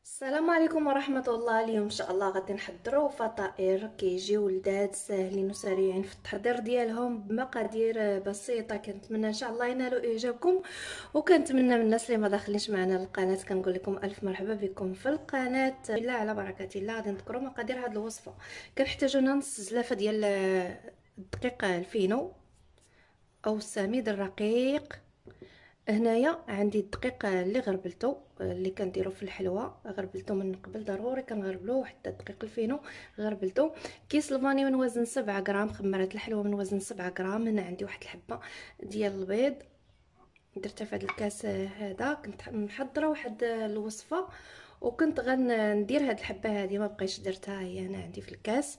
السلام عليكم ورحمة الله. اليوم ان شاء الله غادي نحضروا فطائر كيجيو ولدات ساهلين وسريعين في التحضير ديالهم بمقادير بسيطة. كنتمنى ان شاء الله ينالوا اعجابكم، وكنتمنى من الناس اللي ما داخلينش معنا القناة كنقول لكم الف مرحبا بكم في القناة. بالله على بركة الله غادي نذكروا مقادير هذه الوصفة. كنحتاجوا هنا نص زلافة ديال الدقيق الفينو او السميد الرقيق. هنايا عندي الدقيق اللي غربلته، اللي كنديرو في الحلوى، غربلته من قبل، ضروري كنغربلوه حتى الدقيق الفينو غربلته. كيس الفاني من وزن 7 غرام، خمرات الحلوى من وزن 7 غرام. هنا عندي واحد الحبه ديال البيض درتها في هذا الكاس. هذا كنت محضره واحد الوصفه وكنت غندير هاد الحبه هذه، ما بقيتش درتها، هي هنا عندي في الكاس.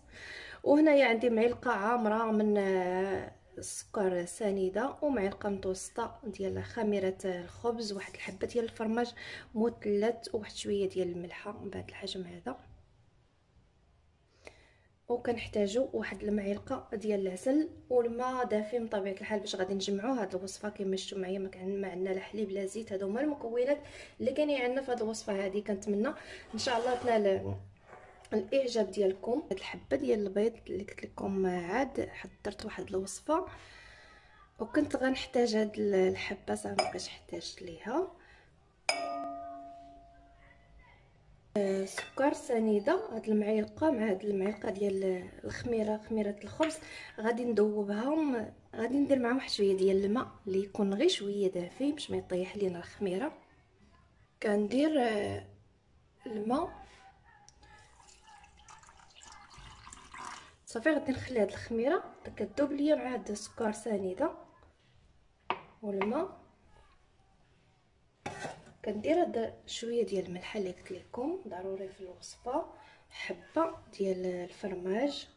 وهنايا عندي معلقه عامره من السكر سنيده، ومعلقه متوسطه ديال خميره الخبز، واحد الحبه ديال الفرماج مثلث، وواحد شويه ديال الملحه بهذا الحجم هذا. وكنحتاجو واحد المعلقه ديال العسل والماء دافي من طبيعه الحال باش غادي نجمعوا هاد الوصفه. كما شفتوا معايا ما عندنا لا حليب لا زيت، هادو هما المكونات اللي كاينين عندنا في هاد الوصفه هذه. كنتمنى ان شاء الله تنال الاعجاب ديالكم. هاد الحبه ديال البيض اللي قلت لكم عاد حضرت واحد الوصفه، وكنت غنحتاج هاد الحبه صافي مابقيتش احتاجت ليها. سكر سنيده، هاد المعلقه مع هاد المعلقه ديال خميره الخبز غادي نذوبها. غادي ندير معاهم واحد شويه ديال الماء اللي يكون غير شويه دافي باش ما يطيح لينا الخميره. كندير الماء صافي. غادي نخلي هاد الخميره كتذوب ليا مع هاد السكر سنيده والماء. كندير هاد شويه ديال الملح اللي قلت لكم ضروري في الوصفه، حبه ديال الفرماج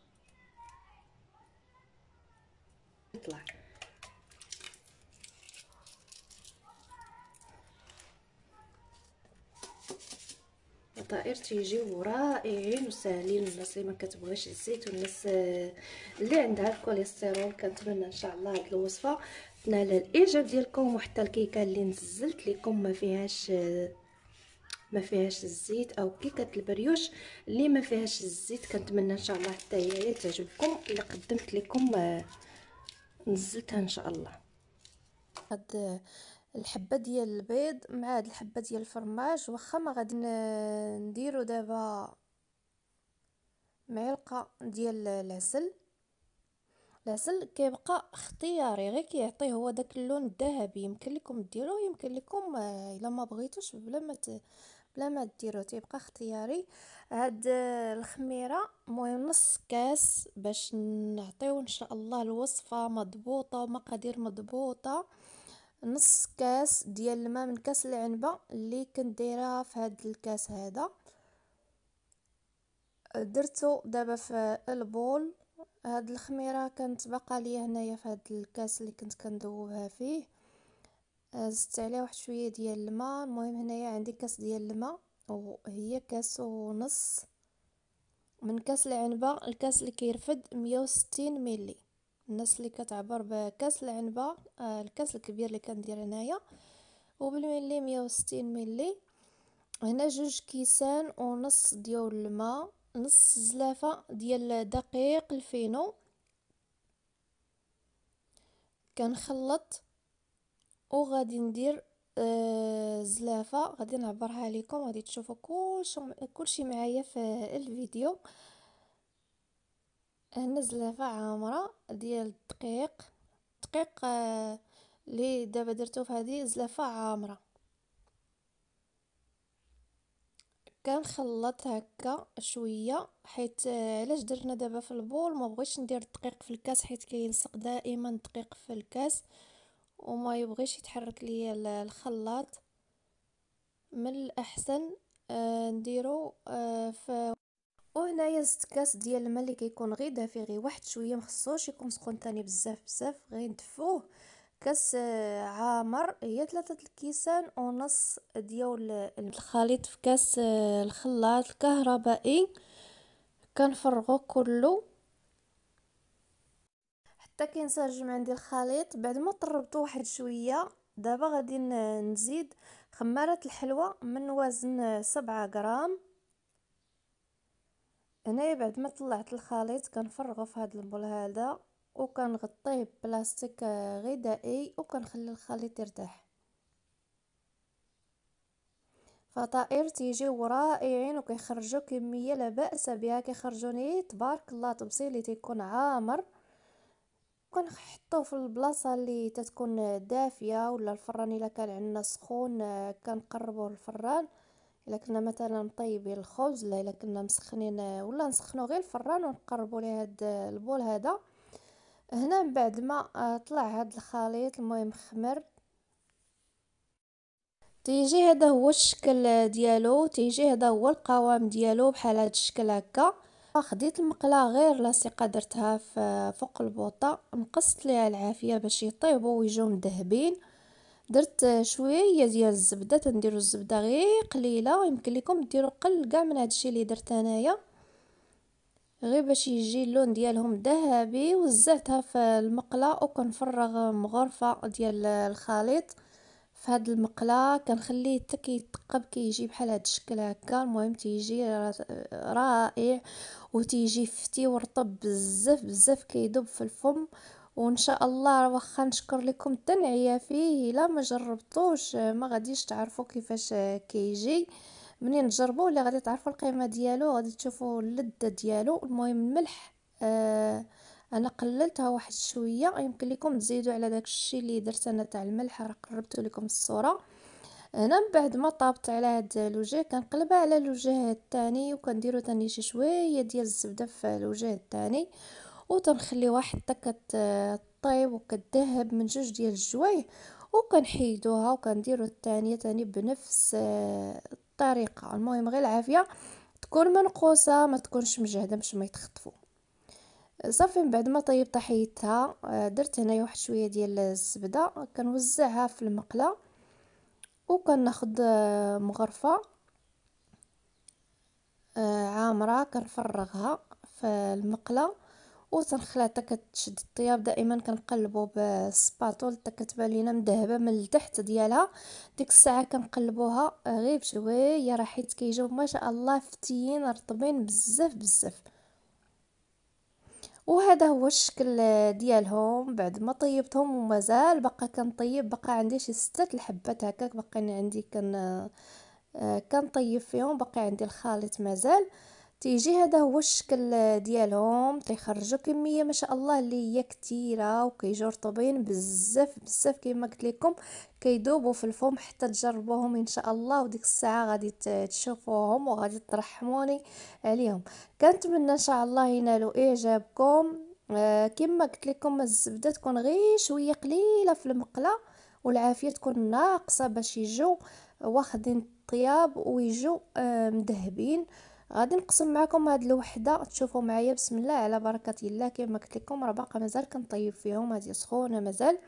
يطلع. فطائر تيجيو رائعين وساهلين، الناس اللي ما كتبغيش الزيت والناس اللي عندها الكوليسترول. كنتمنى ان شاء الله هاد الوصفه تنال الاعجاب ديالكم. وحتى الكيكه اللي نزلت لكم ما فيهاش الزيت، او كيكه البريوش اللي ما فيهاش الزيت، كنتمنى ان شاء الله حتى هي تعجبكم. اللي قدمت لكم نزلتها ان شاء الله. هاد الحبه ديال البيض مع هاد الحبه ديال الفرماج، واخا ما غادي نديرو دابا معلقه ديال العسل. العسل كيبقى اختياري، غير كيعطيه هو داك اللون الذهبي. يمكن لكم ديروه، يمكن لكم الا ما بغيتوش بلا ما ديروه، تيبقى اختياري. هاد الخميره المهم نص كاس باش نعطيو ان شاء الله الوصفه مضبوطه ومقادير مضبوطه. نص كاس ديال الماء من كاس العنبه اللي كنت دايره في هاد الكاس هذا، درتو دابا في البول. هاد الخميره كانت باقا ليا هنايا في هاد الكاس اللي كنت كندوبها فيه. زدت عليه واحد شويه ديال الماء. المهم هنايا عندي كاس ديال الماء، وهي كاس ونص من كاس العنبه. الكاس اللي كيرفد 160 ملي. الناس اللي كتعبر بكاس العنبه، الكاس الكبير اللي كندير هنايا، وبالملي 160 ملي. هنا 2 كيسان ونص ديال الماء، نص زلافه ديال دقيق الفينو. كنخلط وغادي ندير زلافه غادي نعبرها لكم، غادي تشوفوا كلشي معايا في الفيديو. هنا زلافه عامره ديال الدقيق اللي دابا درتو في هذه زلافه عامره. كنخلط هكا شويه، حيت علاش درنا دابا في البول، ما بغيتش ندير الدقيق في الكاس حيت كيلصق دائما الدقيق في الكاس وما يبغيش يتحرك ليا الخلاط. من الاحسن نديرو في. وهنايا زدت كاس ديال الماء اللي كيكون غير دافي، غير واحد شويه، مخصوش يكون سخون تاني بزاف، غير ندفوه. كاس عامر، هي 3 كيسان ونص ديال الخليط في كاس الخلاط الكهربائي. كنفرغو كله حتى كينسجم عندي الخليط. بعد ما طربته واحد شويه، دابا غادي نزيد خمارة الحلوى من وزن 7 غرام. هنايا بعد ما طلعت الخليط كنفرغه في هذا البول هذا، وكنغطيه بلاستيك غذائي، وكنخلي الخليط يرتاح. فطائر تيجيو رائعين وكيخرجوا كميه لا باس بها، كيخرجوا نيت تبارك الله تبصيلي تيكون عامر. كنحطوه في البلاصه اللي تتكون دافيه، ولا الفران الا كان عندنا سخون كنقربوه للفران. الا كنا مثلا طيبين الخبز، لا الا كنا مسخنين ولا نسخنوا غير الفران ونقربوا ليه هاد البول هذا. هنا من بعد ما طلع هاد الخليط المهم خمر، تيجي هذا هو الشكل ديالو، تيجي هذا هو القوام ديالو بحال هاد الشكل هكا. خديت المقله غير لاصقه درتها في فوق البوطه، نقصت ليها العافيه باش يطيبوا ويجوا مذهبين. درت شويه ديال الزبده، تنديروا الزبده غير قليله، يمكن لكم ديروا قل كاع من هادشي اللي درت انايا، غير باش يجي اللون ديالهم ذهبي. وزعتها في المقله وكنفرغ مغرفه ديال الخليط في هاد المقله، كنخليه حتى كيتقب كيجي بحال هاد الشكل هكا. المهم تيجي رائع، وتيجي فتي ورطب بزاف بزاف كيذوب في الفم. وان شاء الله واخا نشكر لكم التنعيه فيه، الا ما جربتوش ما غاديش تعرفوا كيفاش كيجي. منين تجربوا ولا غادي تعرفوا القيمه ديالو، غادي تشوفوا اللذه ديالو. المهم الملح انا قللتها واحد شويه، يمكن لكم تزيدوا على داك الشيء اللي درت انا تاع الملح، راه قربت لكم الصوره. هنا من بعد ما طابت على هاد الوجه كنقلبها على الوجه الثاني، وكنديروا ثاني شي شويه ديال الزبده في الوجه الثاني، وتنخليوها حتى كطيب وكتذهب من جوج ديال الجوايه، وكنحيدوها وكنديروا الثانيه ثاني بنفس الطريقه. المهم غير العافيه تكون منقوصه، ما تكونش مجهده باش ما يتخطفوا. صافي من بعد ما طيبتها حيدتها، درت هنايا واحد شويه ديال الزبده كنوزعها في المقله، وكناخذ مغرفه عامره كنفرغها في المقله، وتنخليها حتى كتشد الطياب. دائما كنقلبوا بالسباطول حتى كتبان لينا مذهبه من التحت ديالها. ديك الساعه كنقلبوها غير بشويه، راه حيت كيجيو ما شاء الله فتيين رطبين بزاف بزاف. وهذا هو الشكل ديالهم بعد ما طيبتهم، ومازال بقى كنطيب، بقى عندي شي 6 الحبات هكاك باقيين عندي، كنطيب فيهم، باقي عندي الخليط مازال. تيجي هذا هو الشكل ديالهم، تيخرجوا كميه ما شاء الله اللي هي كثيره، وكيجوا رطبين بزاف بزاف كما قلت لكم، كيذوبوا في الفم حتى تجربوهم ان شاء الله. وديك الساعه غادي تشوفوهم وغادي ترحموني عليهم. كنتمنى ان شاء الله ينالوا اعجابكم. كما قلت لكم الزبده تكون غير شويه قليله في المقله، والعافيه تكون ناقصه باش يجوا واخدين الطياب ويجوا مذهبين. غادي نقسم معكم هاد الوحده تشوفوا معايا. بسم الله على بركه الله. كما قلت لكم راه باقا مازال كنطيب فيهم، هذه سخونه مازال.